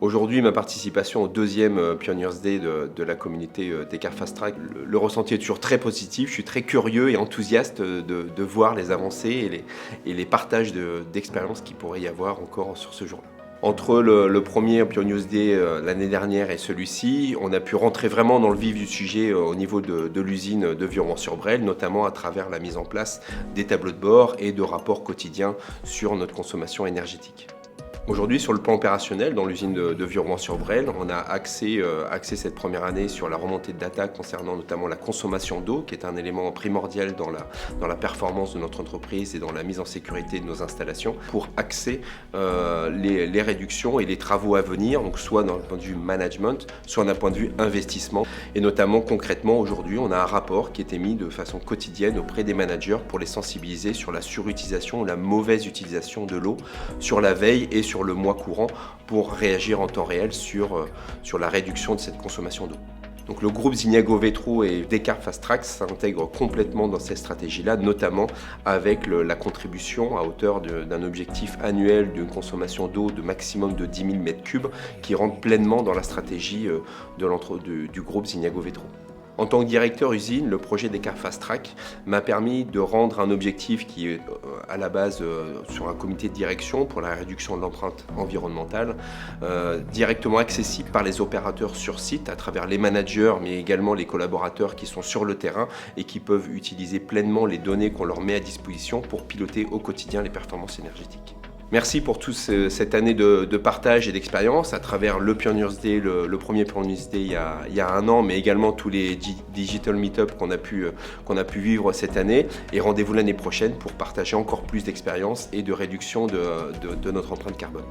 Aujourd'hui, ma participation au deuxième Pioneers Day de la communauté Descartes Fast Track, le ressenti est toujours très positif. Je suis très curieux et enthousiaste de voir les avancées et les partages d'expériences qu'il pourrait y avoir encore sur ce jour-là. Entre le premier Pioneers Day l'année dernière et celui-ci, on a pu rentrer vraiment dans le vif du sujet au niveau de l'usine de Viron-sur-Brel, notamment à travers la mise en place des tableaux de bord et de rapports quotidiens sur notre consommation énergétique. Aujourd'hui, sur le plan opérationnel, dans l'usine de Viron-sur-Brel, on a axé cette première année sur la remontée de data concernant notamment la consommation d'eau, qui est un élément primordial dans la performance de notre entreprise et dans la mise en sécurité de nos installations, pour axer les réductions et les travaux à venir, donc soit d'un point de vue management, soit d'un point de vue investissement. Et notamment, concrètement, aujourd'hui, on a un rapport qui est émis de façon quotidienne auprès des managers pour les sensibiliser sur la surutilisation ou la mauvaise utilisation de l'eau, sur la veille et sur le mois courant pour réagir en temps réel sur la réduction de cette consommation d'eau. Donc le groupe Zignago Vetro et Descartes Fast Track s'intègrent complètement dans cette stratégie-là, notamment avec la contribution à hauteur d'un objectif annuel d'une consommation d'eau de maximum de 10 000 m3 qui rentre pleinement dans la stratégie du groupe Zignago Vetro. En tant que directeur usine, le projet Descartes Fast Track m'a permis de rendre un objectif qui est à la base sur un comité de direction pour la réduction de l'empreinte environnementale, directement accessible par les opérateurs sur site à travers les managers mais également les collaborateurs qui sont sur le terrain et qui peuvent utiliser pleinement les données qu'on leur met à disposition pour piloter au quotidien les performances énergétiques. Merci pour toute cette année de partage et d'expérience à travers le Pioneers Day, le premier Pioneers Day il y a un an, mais également tous les Digital Meetup qu'on a pu vivre cette année. Et rendez-vous l'année prochaine pour partager encore plus d'expérience et de réduction de notre empreinte carbone.